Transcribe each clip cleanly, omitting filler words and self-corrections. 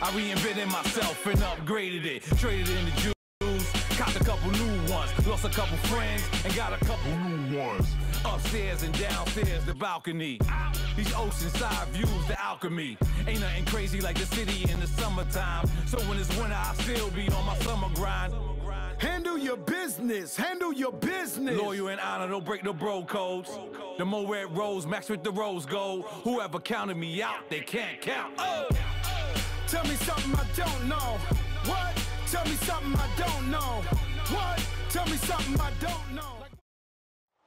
I reinvented myself and upgraded it. Traded in the Jews, copped a couple new ones. Lost a couple friends and got a couple new ones. Upstairs and downstairs, the balcony. These oceanside views, the alchemy. Ain't nothing crazy like the city in the summertime. So when it's winter, I still be on my summer grind. Handle your business. Handle your business. Loyal and honor, don't break the bro codes. The more red rose, max with the rose gold. Whoever counted me out, they can't count. Oh. Tell me something I don't know. What? Tell me something I don't know. What? Tell me something I don't know.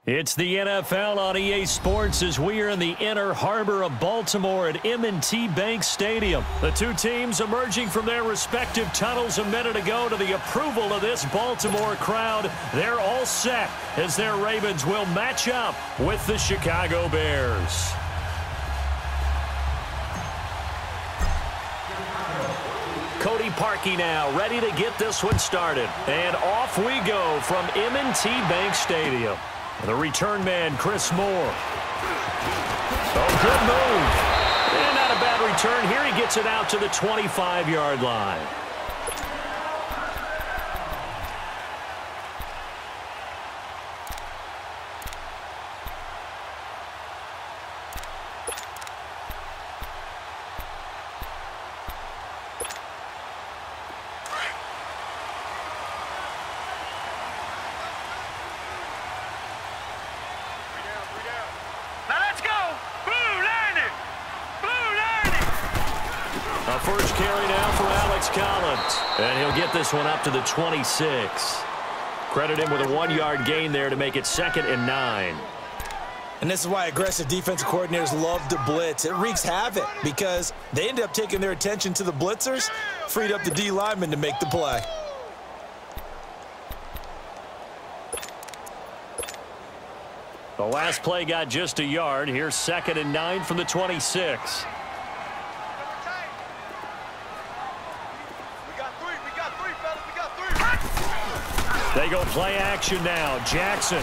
It's the NFL on EA Sports as we are in the inner harbor of Baltimore at M&T Bank Stadium. The two teams emerging from their respective tunnels a minute ago to the approval of this Baltimore crowd. They're all set as their Ravens will match up with the Chicago Bears. Cody Parkey now ready to get this one started. And off we go from M&T Bank Stadium. The return man, Chris Moore. Oh, good move. And not a bad return. Here he gets it out to the 25-yard line. First carry now for Alex Collins. And he'll get this one up to the 26. Credit him with a 1-yard gain there to make it 2nd and 9. And this is why aggressive defensive coordinators love to blitz. It wreaks havoc because they end up taking their attention to the blitzers, freed up the D lineman to make the play. The last play got just a yard. Here's 2nd and 9 from the 26. They go play action now. Jackson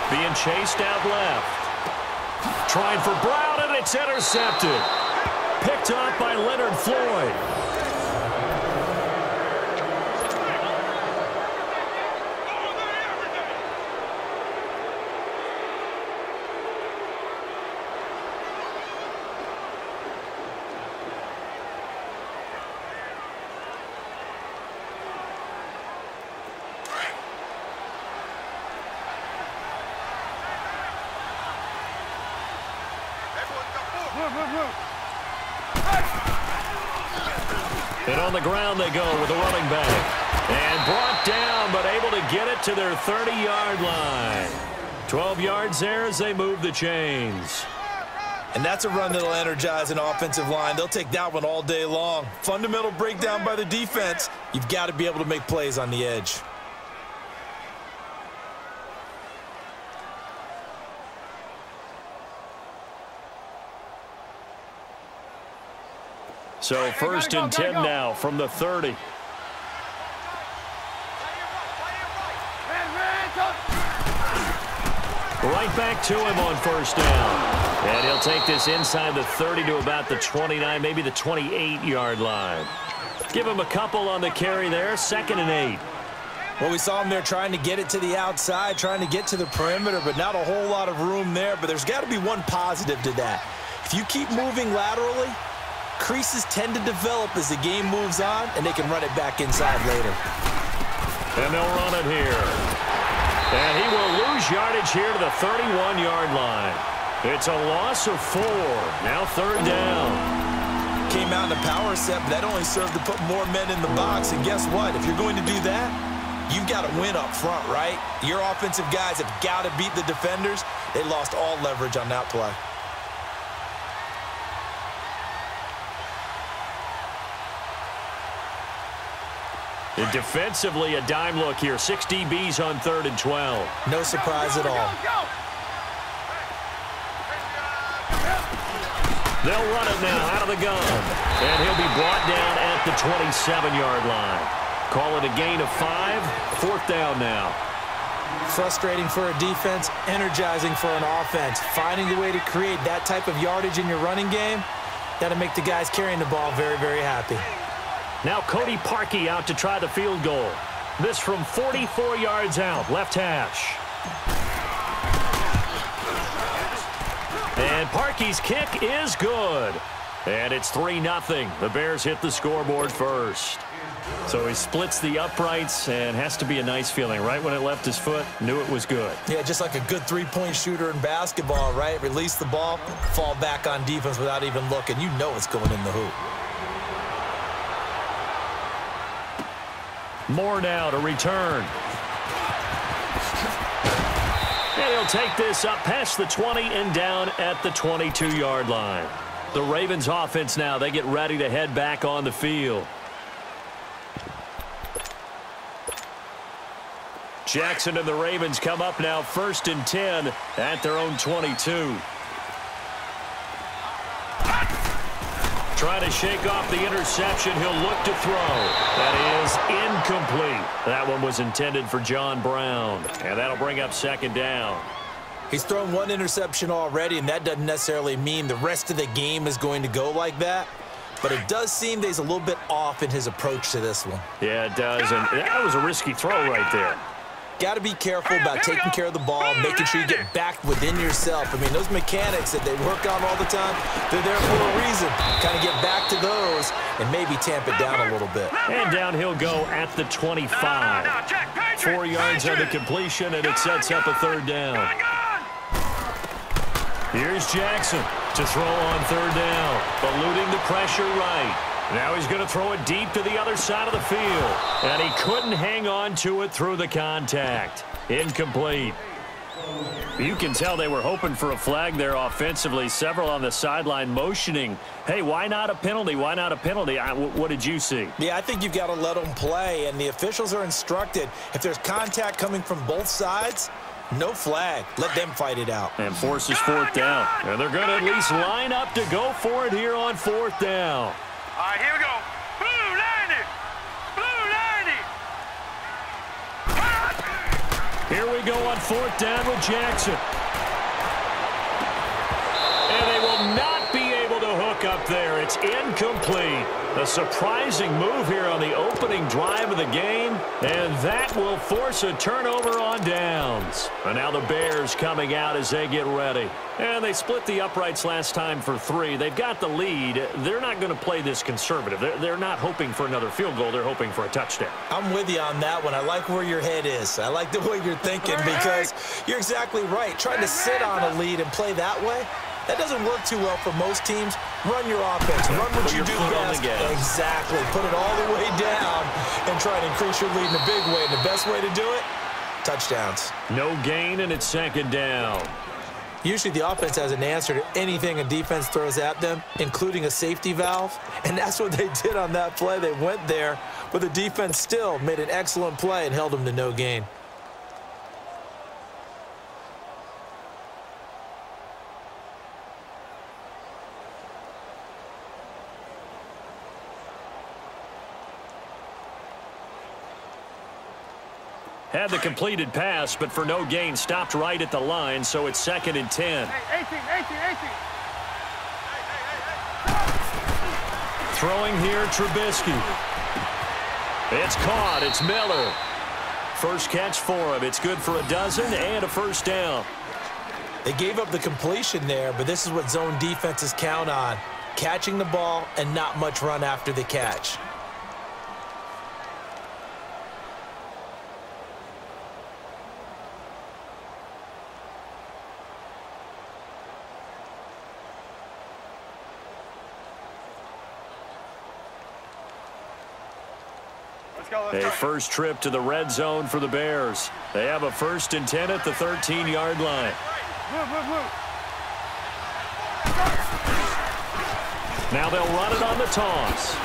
being chased out left. Trying for Brown, and it's intercepted. Picked up by Leonard Floyd. And on the ground they go with a running back. And brought down, but able to get it to their 30-yard line. 12 yards there as they move the chains. And that's a run that'll energize an offensive line. They'll take that one all day long. Fundamental breakdown by the defense. You've got to be able to make plays on the edge. So 1st and 10 now from the 30. Right back to him on 1st down. And he'll take this inside the 30 to about the 29, maybe the 28-yard line. Give him a couple on the carry there. 2nd and 8. Well, we saw him there trying to get it to the outside, trying to get to the perimeter, but not a whole lot of room there. But there's got to be one positive to that. If you keep moving laterally, creases tend to develop as the game moves on, and they can run it back inside later. And they'll run it here. And he will lose yardage here to the 31-yard line. It's a loss of 4. Now 3rd down. Came out in a power set, but that only served to put more men in the box. And guess what? If you're going to do that, you've got to win up front, right? Your offensive guys have got to beat the defenders. They lost all leverage on that play. And defensively, a dime look here. 6 DBs on 3rd and 12. No surprise at all. They'll run it now out of the gun. And he'll be brought down at the 27-yard line. Call it a gain of 5. 4th down now. Frustrating for a defense, energizing for an offense. Finding the way to create that type of yardage in your running game, that'll make the guys carrying the ball very, very happy. Now Cody Parkey out to try the field goal. This from 44 yards out, left hash. And Parkey's kick is good. And it's 3-0. The Bears hit the scoreboard first. So he splits the uprights, and has to be a nice feeling. Right when it left his foot, knew it was good. Yeah, just like a good three-point shooter in basketball, right? Release the ball, fall back on defense without even looking. You know it's going in the hoop. Moore now to return. And he'll take this up past the 20 and down at the 22-yard line. The Ravens offense now, they get ready to head back on the field. Jackson and the Ravens come up now 1st and 10 at their own 22. Trying to shake off the interception. He'll look to throw. That is incomplete. That one was intended for John Brown. And that'll bring up 2nd down. He's thrown one interception already, and that doesn't necessarily mean the rest of the game is going to go like that. But it does seem that he's a little bit off in his approach to this one. Yeah, it does. And that was a risky throw right there. Got to be careful about taking care of the ball, making sure you get back within yourself. I mean, those mechanics that they work on all the time, they're there for a reason. Kind of get back to those and maybe tamp it down a little bit. And down he'll go at the 25. 4 yards on the completion, and it sets up a 3rd down. Here's Jackson to throw on 3rd down, eluding the pressure right. Now he's going to throw it deep to the other side of the field. And he couldn't hang on to it through the contact. Incomplete. You can tell they were hoping for a flag there offensively. Several on the sideline motioning, hey, why not a penalty? Why not a penalty? What did you see? Yeah, I think you've got to let them play. And the officials are instructed, if there's contact coming from both sides, no flag. Let them fight it out. And forces 4th down. And they're going to at least line up to go for it here on 4th down. All right, here we go. Blue 90. Blue 90. Here we go on 4th down with Jackson. And they will not be able to hook up there. It's incomplete. A surprising move here on the opening drive of the game, and that will force a turnover on downs. And now the Bears coming out as they get ready. And they split the uprights last time for 3. They've got the lead. They're not going to play this conservative. They're not hoping for another field goal. They're hoping for a touchdown. I'm with you on that one. I like where your head is. I like the way you're thinking because you're exactly right. Trying to sit on a lead and play that way, that doesn't work too well for most teams. Run your offense. Run what you do best. Exactly. Put it all the way down and try to increase your lead in a big way. And the best way to do it, touchdowns. No gain, and it's 2nd down. Usually the offense has an answer to anything a defense throws at them, including a safety valve. And that's what they did on that play. They went there, but the defense still made an excellent play and held them to no gain. Had the completed pass, but for no gain, stopped right at the line, so it's 2nd and 10. 18. Throwing here, Trubisky. It's caught. It's Miller. First catch for him. It's good for a dozen and a 1st down. They gave up the completion there, but this is what zone defenses count on. Catching the ball and not much run after the catch. A first trip to the red zone for the Bears. They have a 1st and 10 at the 13-yard line. Now they'll run it on the toss.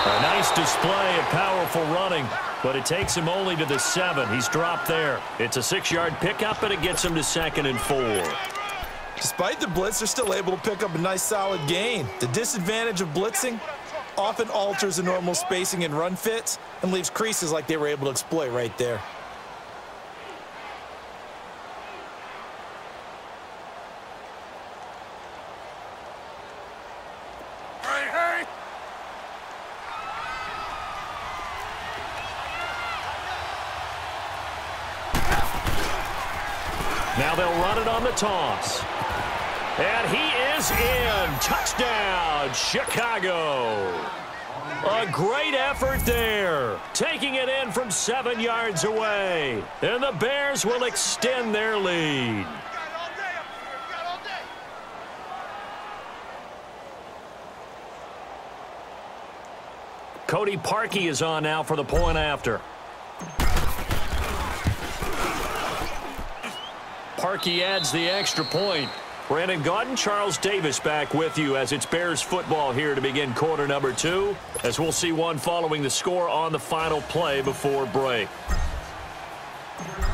A nice display of powerful running, but it takes him only to the 7. He's dropped there. It's a 6-yard pickup, and it gets him to 2nd and 4. Despite the blitz, they're still able to pick up a nice solid gain. The disadvantage of blitzing often alters the normal spacing and run fits and leaves creases like they were able to exploit right there. Now they'll run it on the toss. And he is in. Touchdown, Chicago. A great effort there. Taking it in from 7 yards away. And the Bears will extend their lead. Cody Parkey is on now for the point after. Parkey adds the extra point. Brandon Gaudin, Charles Davis back with you as it's Bears football here to begin quarter number 2, as we'll see one following the score on the final play before break.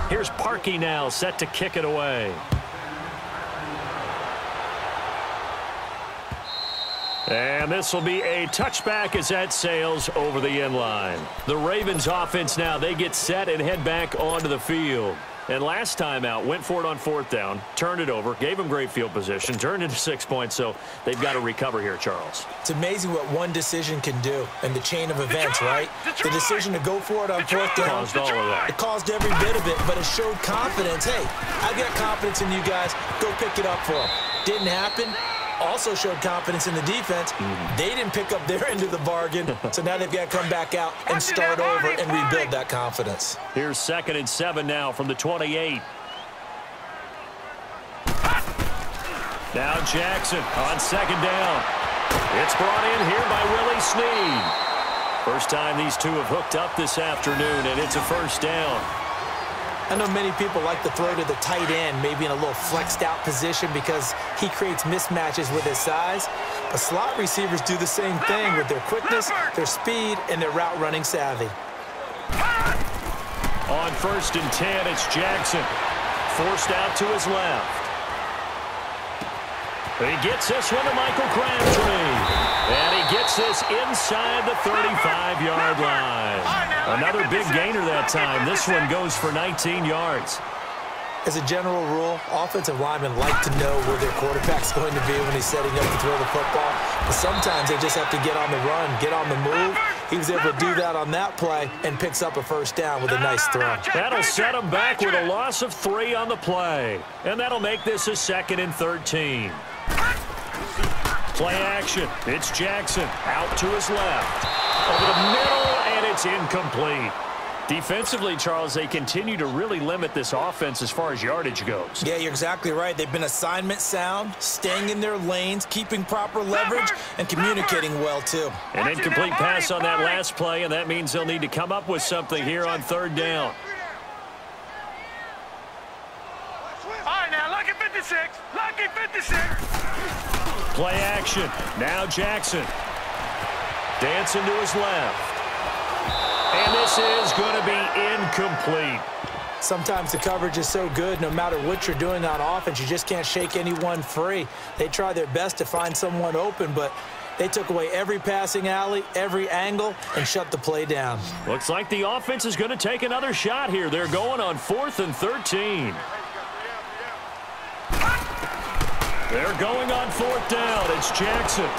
Here's Parkey now set to kick it away. And this will be a touchback as that sails over the end line. The Ravens offense now, they get set and head back onto the field. And last time out, went for it on 4th down, turned it over, gave them great field position, turned into 6 points, so they've got to recover here, Charles. It's amazing what one decision can do in the chain of events, right? The decision to go for it on 4th down. Caused all of that. It caused every bit of it, but it showed confidence. Hey, I've got confidence in you guys. Go pick it up for them. Didn't happen. Also showed confidence in the defense. They didn't pick up their end of the bargain, so now they've got to come back out and start over and rebuild that confidence. Here's 2nd and 7 now from the 28. Now Jackson on 2nd down. It's brought in here by Willie Snead. First time these two have hooked up this afternoon, and it's a 1st down. I know many people like to throw to the tight end, maybe in a little flexed out position because he creates mismatches with his size. But slot receivers do the same thing with their quickness, their speed, and their route running savvy. On 1st and 10, it's Jackson. Forced out to his left. He gets this one to Michael Crabtree. And he gets this inside the 35-yard line. Another big gainer that time. This one goes for 19 yards. As a general rule, offensive linemen like to know where their quarterback's going to be when he's setting up to throw the football. But sometimes they just have to get on the run, get on the move. He was able to do that on that play and picks up a 1st down with a nice throw. That'll set him back with a loss of 3 on the play. And that'll make this a 2nd and 13. Play action. It's Jackson out to his left. Over the middle, and it's incomplete. Defensively, Charles, they continue to really limit this offense as far as yardage goes. Yeah, you're exactly right. They've been assignment sound, staying in their lanes, keeping proper leverage, and communicating well, too. An incomplete pass on that last play, and that means they'll need to come up with something here on 3rd down. All right, now, lucky 56. Lucky 56. Play action. Now Jackson. Dancing to his left. And this is going to be incomplete. Sometimes the coverage is so good, no matter what you're doing on offense, you just can't shake anyone free. They try their best to find someone open, but they took away every passing alley, every angle, and shut the play down. Looks like the offense is going to take another shot here. They're going on 4th and 13. They're going on 4th down. It's Jackson.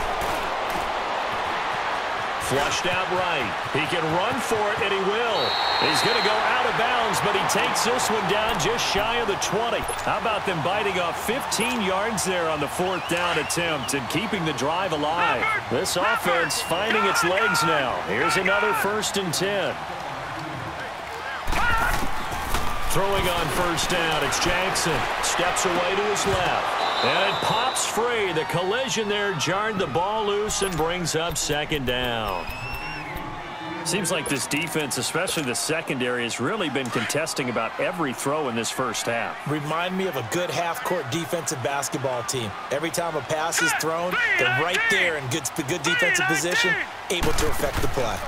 Flushed out right. He can run for it, and he will. He's going to go out of bounds, but he takes this one down just shy of the 20. How about them biting off 15 yards there on the 4th down attempt and keeping the drive alive? This offense finding its legs now. Here's another 1st and 10. Throwing on 1st down, it's Jackson. Steps away to his left. And it pops free. The collision there jarred the ball loose and brings up 2nd down. Seems like this defense, especially the secondary, has really been contesting about every throw in this first half. Remind me of a good half-court defensive basketball team. Every time a pass is thrown, they're right there in good defensive position, able to affect the play.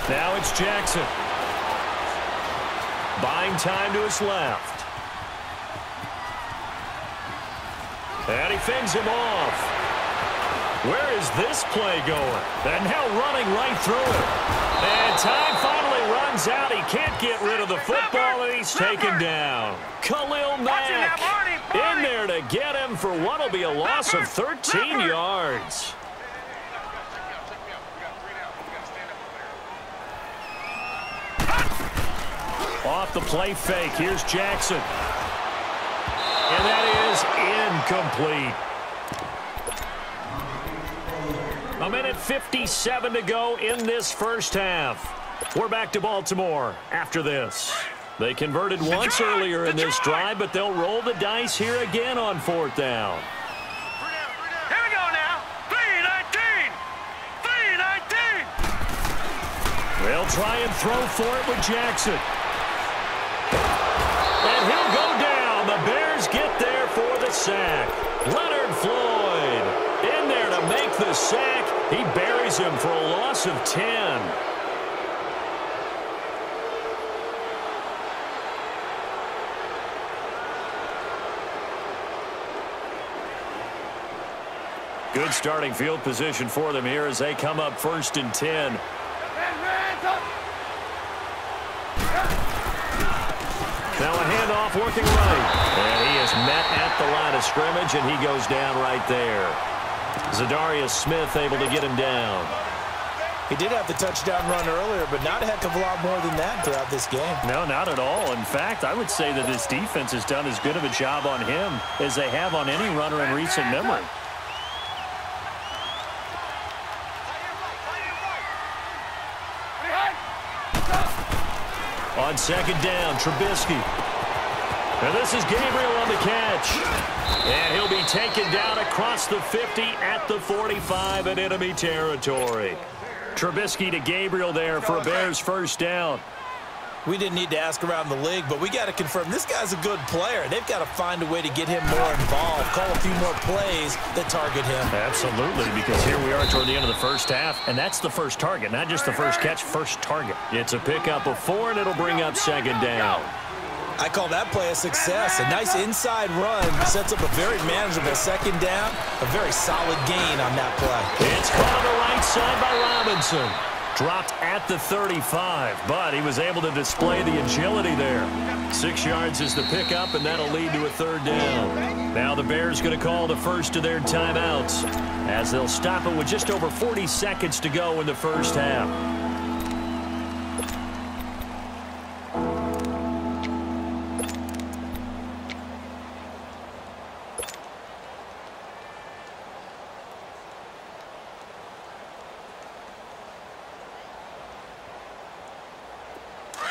Now it's Jackson. Buying time to his left. And he fends him off. Where is this play going? And now running right through it. And time finally runs out. He can't get rid of the football, and he's taken down. Khalil Mack in there to get him for what will be a loss of 13 yards. Off the play fake, here's Jackson. And that is incomplete. 1:57 to go in this first half. We're back to Baltimore after this. They converted once earlier in this drive, but they'll roll the dice here again on 4th down. Here we go now. 3-19. 3-19. They'll try and throw for it with Jackson. And he'll go down. The Bears get there for the sack. Leonard Floyd in there to make the sack. He buries him for a loss of 10. Good starting field position for them here as they come up 1st and 10. Now a handoff working right. And he is met at the line of scrimmage, and he goes down right there. Zadarius Smith able to get him down. He did have the touchdown run earlier, but not a heck of a lot more than that throughout this game. No, not at all. In fact, I would say that this defense has done as good of a job on him as they have on any runner in recent memory. On 2nd down, Trubisky. And this is Gabriel on the catch. And he'll be taken down across the 50 at the 45 in enemy territory. Trubisky to Gabriel there for a Bears 1st down. We didn't need to ask around the league, but we got to confirm this guy's a good player. They've got to find a way to get him more involved, call a few more plays that target him. Absolutely, because here we are toward the end of the first half, and that's the first target, not just the first catch, first target. It's a pickup of 4, and it'll bring up 2nd down. I call that play a success. A nice inside run sets up a very manageable 2nd down, a very solid gain on that play. It's caught on the right side by Robinson. Dropped at the 35, but he was able to display the agility there. 6 yards is the pickup, and that'll lead to a 3rd down. Now the Bears going to call the first of their timeouts as they'll stop it with just over 40 seconds to go in the first half.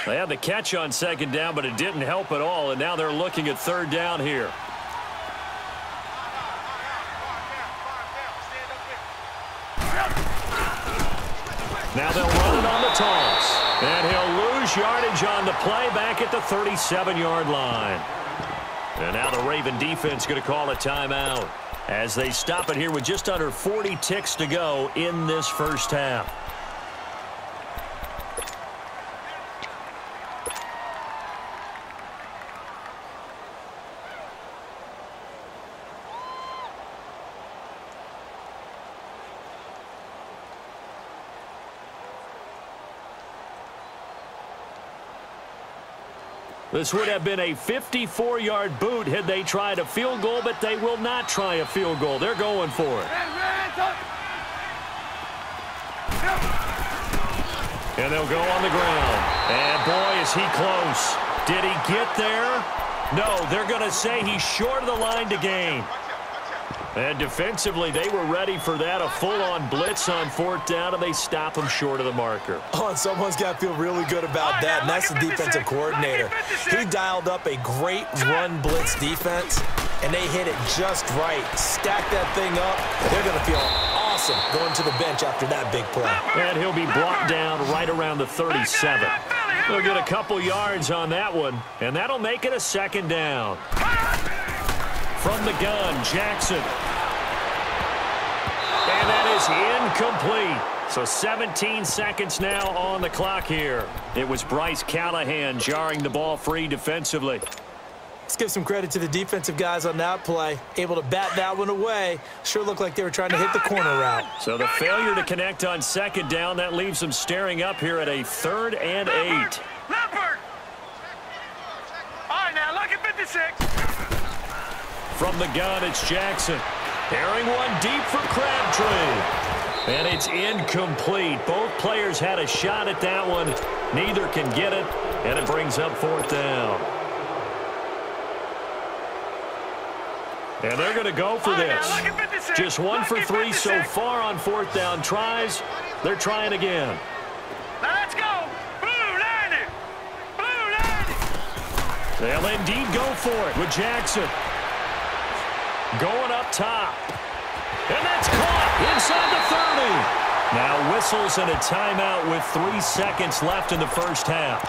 They had the catch on 2nd down, but it didn't help at all, and now they're looking at 3rd down here. Now they'll run it on the toss, and he'll lose yardage on the play back at the 37-yard line. And now the Raven defense going to call a timeout as they stop it here with just under 40 ticks to go in this first half. This would have been a 54-yard boot had they tried a field goal, but they will not try a field goal. They're going for it. And they'll go on the ground. And boy, is he close. Did he get there? No, they're going to say he's short of the line to gain. And defensively, they were ready for that, a full-on blitz on 4th down, and they stop him short of the marker. Oh, and someone's got to feel really good about that, and that's the defensive coordinator. He dialed up a great run blitz defense, and they hit it just right. Stack that thing up. They're going to feel awesome going to the bench after that big play. And he'll be brought down right around the 37. They'll get a couple yards on that one, and that'll make it a 2nd down. From the gun, Jackson. And that is incomplete. So 17 seconds now on the clock here. It was Bryce Callahan jarring the ball free defensively. Let's give some credit to the defensive guys on that play. Able to bat that one away. Sure looked like they were trying to hit the corner route. So the failure to connect on 2nd down, that leaves them staring up here at a 3rd and 8. Leopard! All right, now look at 56. From the gun, it's Jackson. Airing one deep for Crabtree. And it's incomplete. Both players had a shot at that one. Neither can get it, and it brings up 4th down. And they're going to go for this. Just 1 for 3 so far on fourth down tries. They're trying again. Now let's go. Blue 90. Blue 90. They'll indeed go for it with Jackson. Going up top. And that's caught inside the 30. Now whistles and a timeout with 3 seconds left in the first half.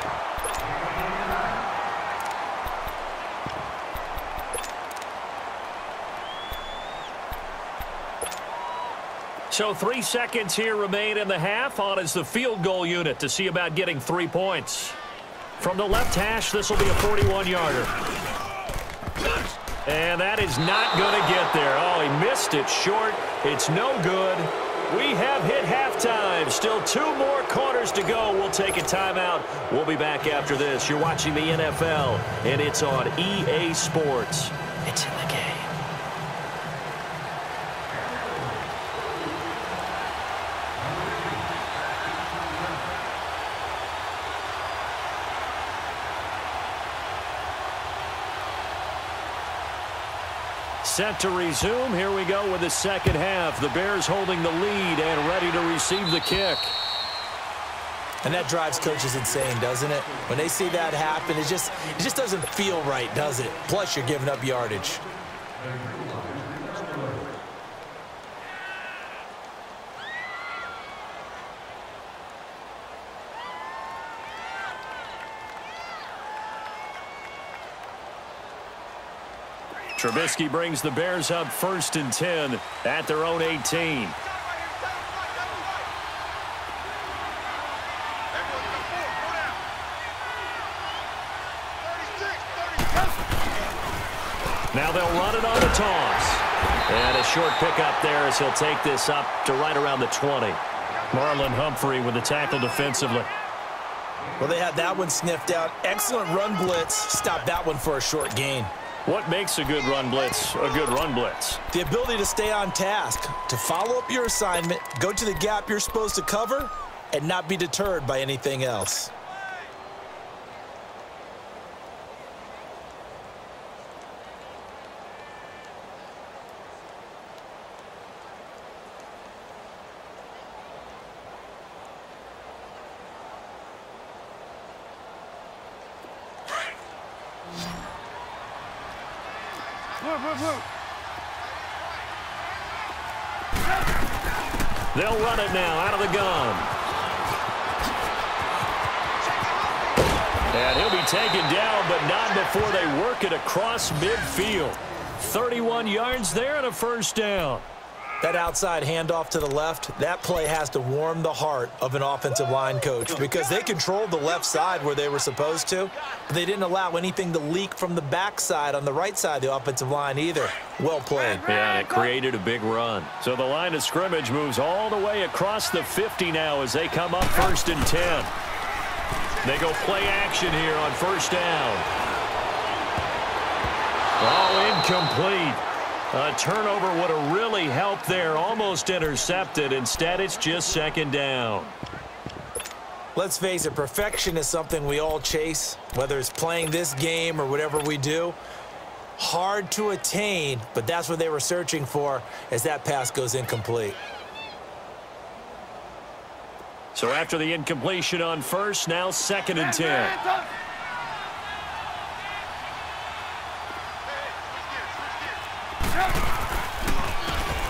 So 3 seconds here remain in the half. On is the field goal unit to see about getting 3 points. From the left hash, this will be a 41-yarder. And that is not going to get there. Oh, he missed it short. It's no good. We have hit halftime. Still 2 more quarters to go. We'll take a timeout. We'll be back after this. You're watching the NFL, and it's on EA Sports. It's in the game. Set to resume. Here we go with the second half. The Bears holding the lead and ready to receive the kick. And that drives coaches insane, doesn't it? When they see that happen, it just doesn't feel right, does it? Plus, you're giving up yardage. Trubisky brings the Bears up 1st and 10 at their own 18. Now they'll run it on the toss. And a short pickup there as he'll take this up to right around the 20. Marlon Humphrey with the tackle defensively. Well, they had that one sniffed out. Excellent run blitz. Stopped that one for a short gain. What makes a good run blitz a good run blitz? The ability to stay on task, to follow up your assignment, go to the gap you're supposed to cover, and not be deterred by anything else. They'll run it now out of the gun. And he'll be taken down, but not before they work it across midfield. 31 yards there and a first down. That outside handoff to the left, that play has to warm the heart of an offensive line coach because they controlled the left side where they were supposed to, but they didn't allow anything to leak from the backside on the right side of the offensive line either. Well played. Yeah, and it created a big run. So the line of scrimmage moves all the way across the 50 now as they come up 1st and 10. They go play action here on first down. Oh, incomplete. A turnover would have really helped there. Almost intercepted. Instead, it's just 2nd down. Let's face it, perfection is something we all chase, whether it's playing this game or whatever we do. Hard to attain, but that's what they were searching for as that pass goes incomplete. So after the incompletion on first, now 2nd and 10.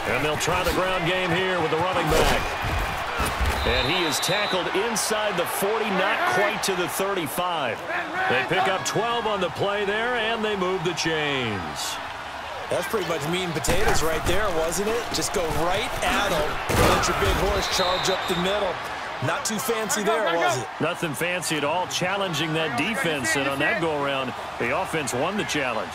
And they'll try the ground game here with the running back. And he is tackled inside the 40, not quite to the 35. They pick up 12 on the play there, and they move the chains. That's pretty much meat and potatoes right there, wasn't it? Just go right at him. Let your big horse charge up the middle. Not too fancy there, was it? Nothing fancy at all, challenging that defense. And on that go-around, the offense won the challenge.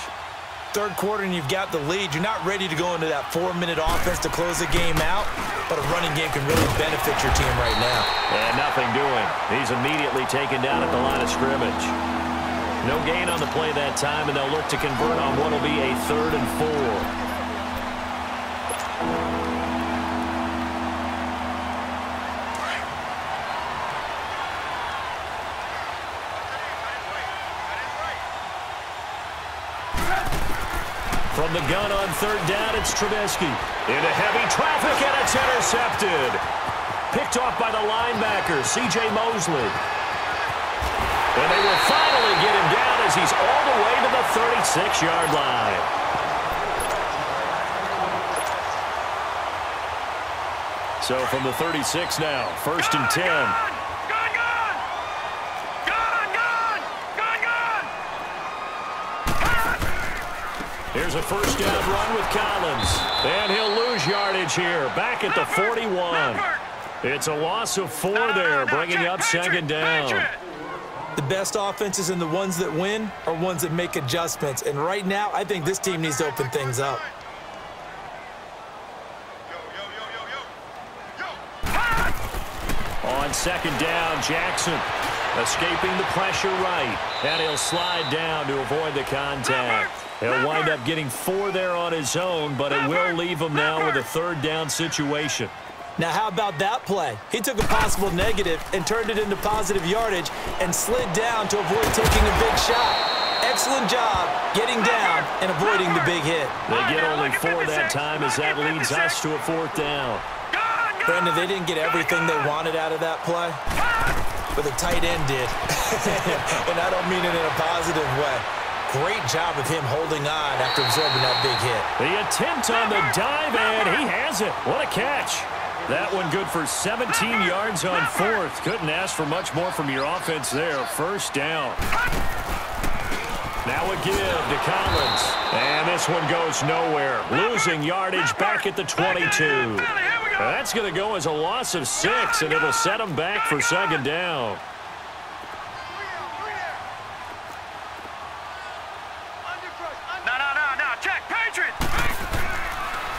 Third quarter and you've got the lead. You're not ready to go into that 4-minute offense to close the game out, but a running game can really benefit your team right now. And nothing doing. He's immediately taken down at the line of scrimmage. No gain on the play that time, and they'll look to convert on what will be a 3rd and 4. From the gun on third down, it's Trubisky. Into heavy traffic, and it's intercepted. Picked off by the linebacker, C.J. Mosley. And they will finally get him down as he's all the way to the 36-yard line. So from the 36 now, 1st and 10. Here's a first down run with Collins. And he'll lose yardage here, back at the 41. It's a loss of 4 there, bringing up 2nd down. The best offenses and the ones that win are ones that make adjustments. And right now, I think this team needs to open things up. On 2nd down, Jackson escaping the pressure right. And he'll slide down to avoid the contact. He'll wind up getting 4 there on his own, but it will leave him now with a 3rd down situation. Now, how about that play? He took a possible negative and turned it into positive yardage and slid down to avoid taking a big shot. Excellent job getting down and avoiding the big hit. They get only 4 that time as that leads us to a 4th down. Brandon, they didn't get everything they wanted out of that play, but the tight end did. And I don't mean it in a positive way. Great job of him holding on after absorbing that big hit. The attempt on the dive, and he has it. What a catch. That one good for 17 yards on 4th. Couldn't ask for much more from your offense there. 1st down. Now a give to Collins. And this one goes nowhere. Losing yardage back at the 22. That's going to go as a loss of 6, and it'll set him back for 2nd down.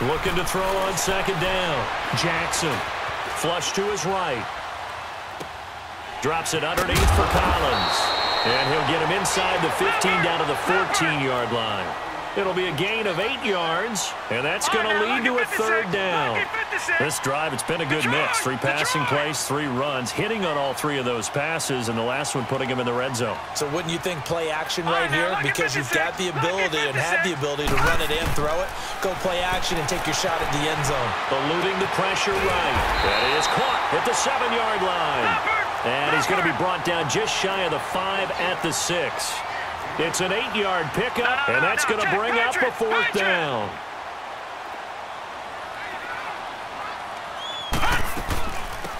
Looking to throw on 2nd down. Jackson. Flush to his right. Drops it underneath for Collins. And he'll get him inside the 15 down to the 14-yard line. It'll be a gain of 8 yards, and that's going to lead to a 3rd down. This drive, it's been a good mix. 3 passing plays, 3 runs, hitting on all 3 of those passes, and the last one putting him in the red zone. So wouldn't you think play action right here? Because you've got the ability and have the ability to run it and throw it. Go play action and take your shot at the end zone. Eluding the pressure right. That is caught at the 7-yard line. And he's going to be brought down just shy of the 5 at the 6. It's an 8-yard pickup, and that's going to bring up a 4th down.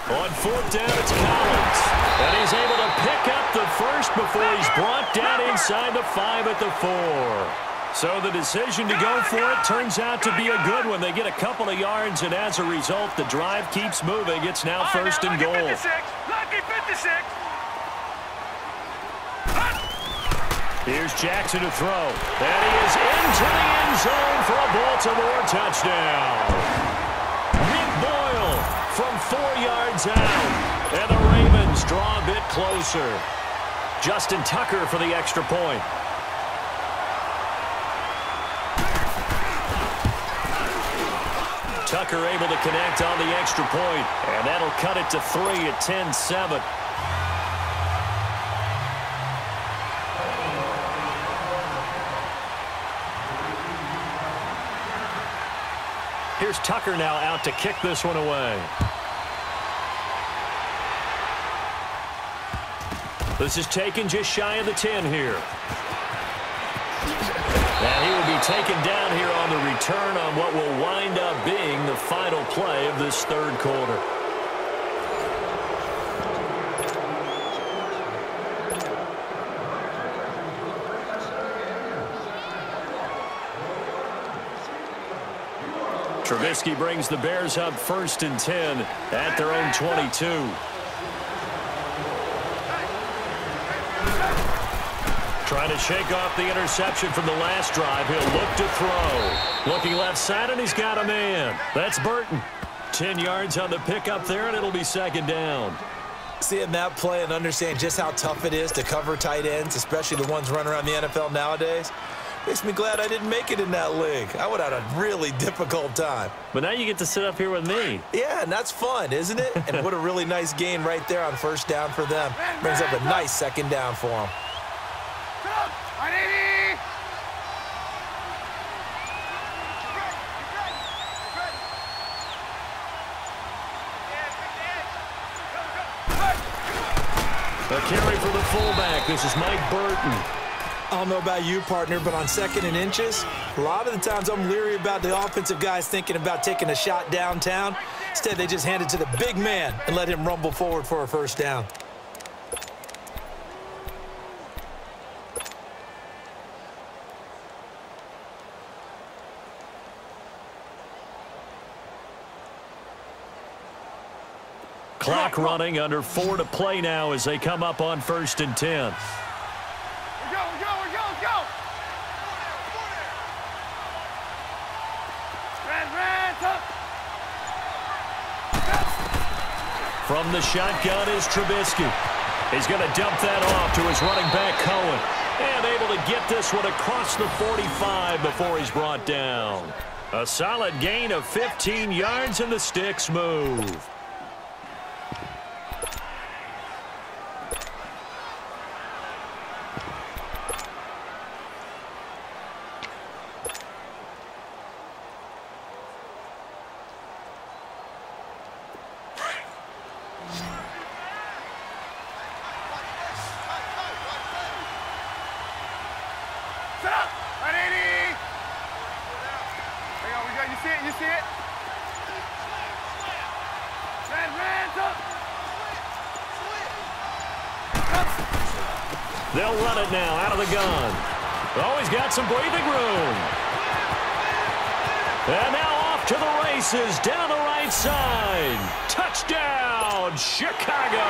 On 4th down, it's Collins. And he's able to pick up the first before he's brought down inside the 5 at the 4. So the decision to go for it turns out to be a good one. They get a couple of yards, and as a result, the drive keeps moving. It's now 1st and goal. Lucky 56. Here's Jackson to throw. And he is into the end zone for a Baltimore touchdown. Nick Boyle from 4 yards out. And the Ravens draw a bit closer. Justin Tucker for the extra point. Tucker able to connect on the extra point. And that'll cut it to 3 at 10-7. Here's Tucker now out to kick this one away. This is taken just shy of the 10 here. And he will be taken down here on the return on what will wind up being the final play of this 3rd quarter. Trubisky brings the Bears up 1st and 10 at their own 22. Trying to shake off the interception from the last drive. He'll look to throw. Looking left side, and he's got a man. That's Burton. 10 yards on the pickup there, and it'll be 2nd down. Seeing that play and understand just how tough it is to cover tight ends, especially the ones running around the NFL nowadays, makes me glad I didn't make it in that league. I would have had a really difficult time. But now you get to sit up here with me. Yeah, and that's fun, isn't it? And what a really nice gain right there on 1st down for them. Brings up a nice 2nd down for them. A carry for the fullback. This is Mike Burton. I don't know about you, partner, but on 2nd and inches, a lot of the times I'm leery about the offensive guys thinking about taking a shot downtown. Instead, they just hand it to the big man and let him rumble forward for a first down. Clock running, under 4 to play now as they come up on 1st and 10. Let's go. From the shotgun is Trubisky. He's going to dump that off to his running back, Cohen. And able to get this one across the 45 before he's brought down. A solid gain of 15 yards, and the sticks move. You see it? They'll run it now out of the gun. Oh, he's got some breathing room. And now off to the races down the right side. Touchdown, Chicago.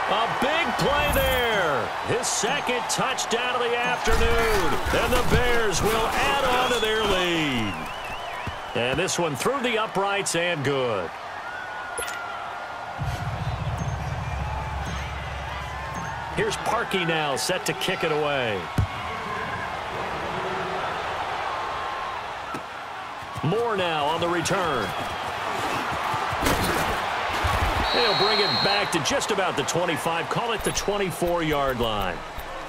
A big play there. His 2nd touchdown of the afternoon. And the Bears will add on to their lead. And this one through the uprights and good. Here's Parkey now, set to kick it away. Moore now on the return. They'll bring it back to just about the 25, call it the 24-yard line.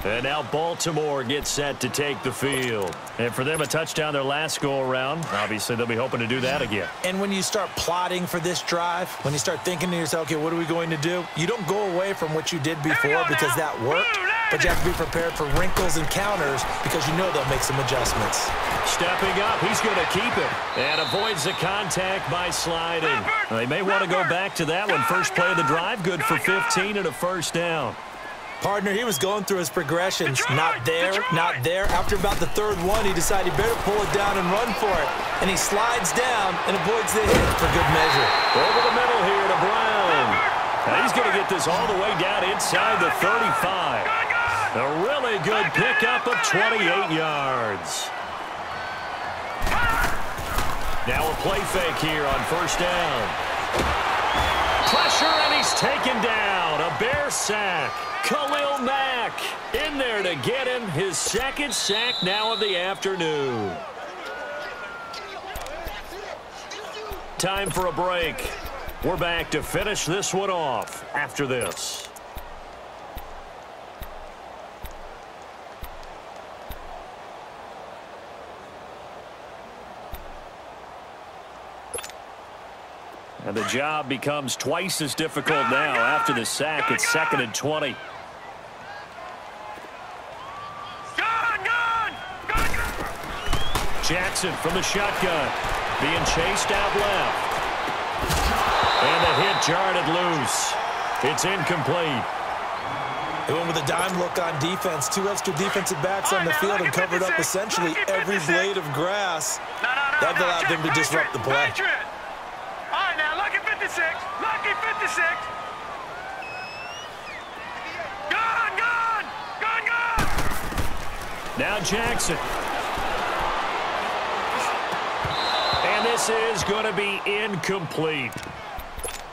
And now Baltimore gets set to take the field. And for them, a touchdown their last go-around. Obviously, they'll be hoping to do that again. And when you start plotting for this drive, when you start thinking to yourself, okay, what are we going to do? You don't go away from what you did before because that worked, but you have to be prepared for wrinkles and counters because you know they'll make some adjustments. Stepping up, he's going to keep it and avoids the contact by sliding. They may want to go back to that one. First play of the drive, good for 15 and a first down. Partner, he was going through his progressions. Not there, not there. After about the 3rd one, he decided he better pull it down and run for it. And he slides down and avoids the hit for good measure. Over the middle here to Brown. Now he's going to get this all the way down inside the 35. A really good pickup of 28 yards. Now a play fake here on first down. Pressure, and he's taken down. A Bear sack. Khalil Mack in there to get him his 2nd sack now of the afternoon. Time for a break. We're back to finish this one off after this. And the job becomes twice as difficult now after the sack. It's 2nd and 20. Jackson from the shotgun. Being chased out left. And the hit jarred it loose. It's incomplete. They went with a dime look on defense. 2 extra defensive backs on the field and covered up essentially every blade of grass. That allowed them to disrupt the play. All right, now, lucky 56. Lucky 56. Gone. Now Jackson. And this is going to be incomplete.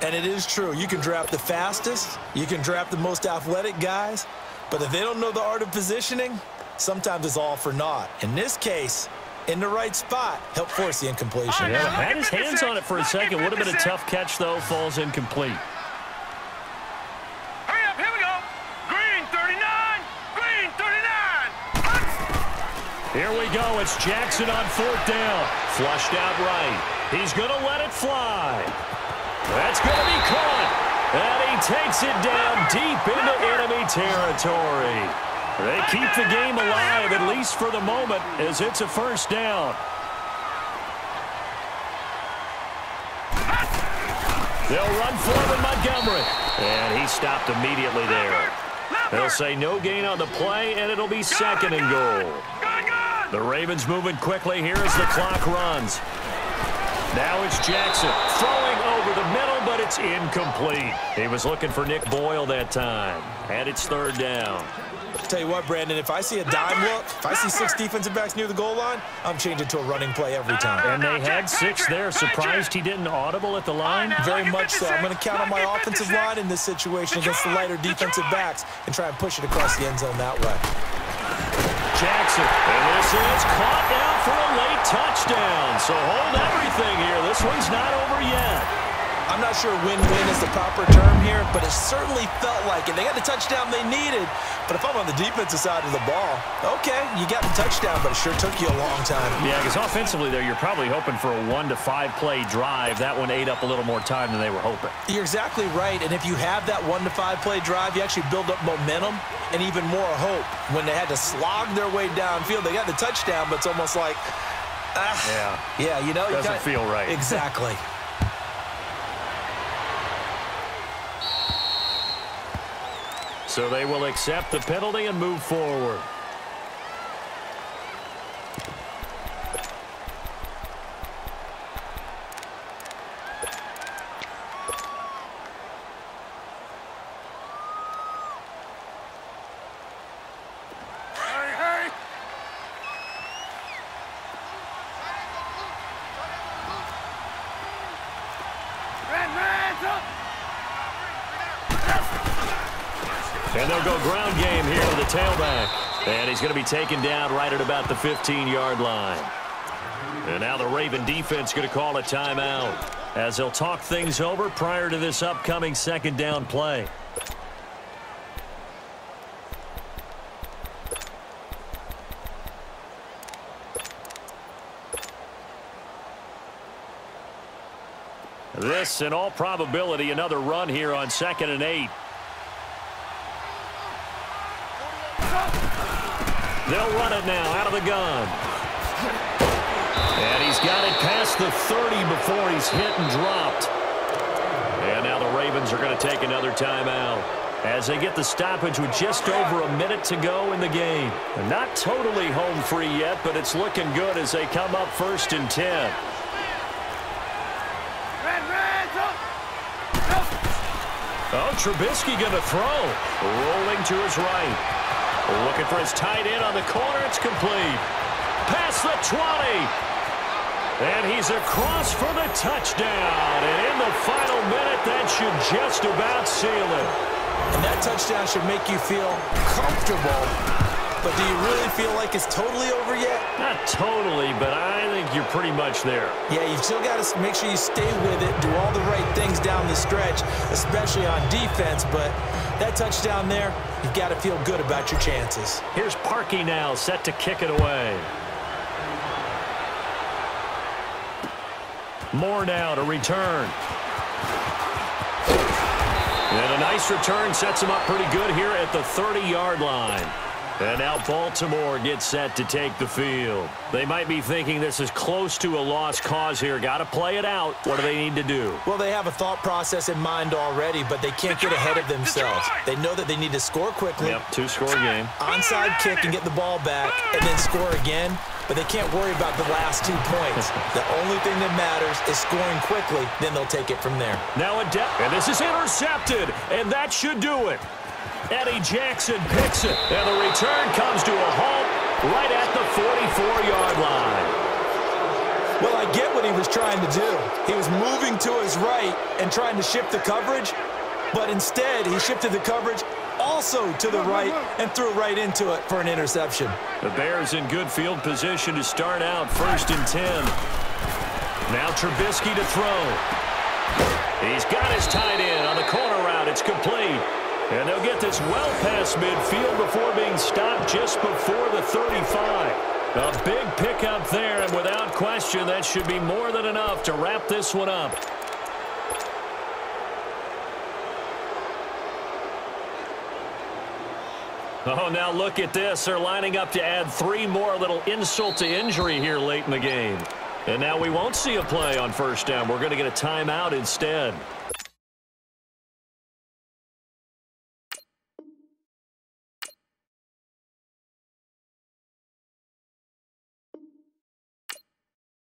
And it is true. You can draft the fastest. You can draft the most athletic guys. But if they don't know the art of positioning, sometimes it's all for naught. In this case, in the right spot, help force the incompletion. Yeah, had his hands on it for a second. Would have been a tough catch, though. Falls incomplete. Hurry up, here we go. Green 39. Green 39. Here we go. It's Jackson on 4th down. Flushed out right. He's going to let it fly. That's going to be caught. And he takes it down deep into enemy territory. They keep the game alive, at least for the moment, as it's a first down. They'll run for him in Montgomery. And he stopped immediately there. They'll say no gain on the play, and it'll be second and goal. The Ravens moving quickly here as the clock runs. Now it's Jackson throwing over the middle, but it's incomplete. He was looking for Nick Boyle that time. And it's third down. Tell you what, Brandon, if I see a dime look, if I see 6 defensive backs near the goal line, I'm changing to a running play every time. And they had 6 there. Surprised he didn't audible at the line? Very much so. I'm going to count on my offensive line in this situation against the lighter defensive backs and try and push it across the end zone that way. Jackson, and this is caught now for a late touchdown. So hold everything here. This one's not over yet. I'm not sure win-win is the proper term here, but it certainly felt like it. They got the touchdown they needed, but if I'm on the defensive side of the ball, okay, you got the touchdown, but it sure took you a long time. Yeah, because offensively there, you're probably hoping for a 1 to 5 play drive. That one ate up a little more time than they were hoping. You're exactly right, and if you have that 1 to 5 play drive, you actually build up momentum and even more hope. When they had to slog their way downfield, they got the touchdown, but it's almost like, yeah, you know, doesn't feel right. Exactly. So they will accept the penalty and move forward. And they'll go ground game here to the tailback. And he's going to be taken down right at about the 15-yard line. And now the Raven defense going to call a timeout as they'll talk things over prior to this upcoming second down play. This, in all probability, another run here on 2nd and 8. They'll run it now out of the gun. And he's got it past the 30 before he's hit and dropped. And now the Ravens are going to take another timeout as they get the stoppage with just over a minute to go in the game. And not totally home free yet, but it's looking good as they come up 1st and 10. Oh, Trubisky going to throw. Rolling to his right. Looking for his tight end on the corner. It's complete. Past the 20. And he's across for the touchdown. And in the final minute, that should just about seal it. And that touchdown should make you feel comfortable. But do you really feel like it's totally over yet? Not totally, but I think you're pretty much there. Yeah, you've still got to make sure you stay with it, do all the right things down the stretch, especially on defense. But that touchdown there, you've got to feel good about your chances. Here's Parkey now, set to kick it away. Moore now to return. And a nice return sets him up pretty good here at the 30-yard line. And now Baltimore gets set to take the field. They might be thinking this is close to a lost cause here. Got to play it out. What do they need to do? Well, they have a thought process in mind already, but they can't get ahead of themselves. They know that they need to score quickly. Yep, 2-score game. Onside kick and get the ball back and then score again. But they can't worry about the last 2 points. The only thing that matters is scoring quickly. Then they'll take it from there. Now a depth, and this is intercepted, and that should do it. Eddie Jackson picks it, and the return comes to a halt right at the 44-yard line. Well, I get what he was trying to do. He was moving to his right and trying to shift the coverage, but instead he shifted the coverage also to the right and threw right into it for an interception. The Bears in good field position to start out 1st and 10. Now Trubisky to throw. He's got his tight end on the corner route. It's complete. And they'll get this well past midfield before being stopped just before the 35. A big pickup there, and without question, that should be more than enough to wrap this one up. Oh, now look at this. They're lining up to add 3 more, a little insult to injury here late in the game. And now we won't see a play on first down. We're going to get a timeout instead.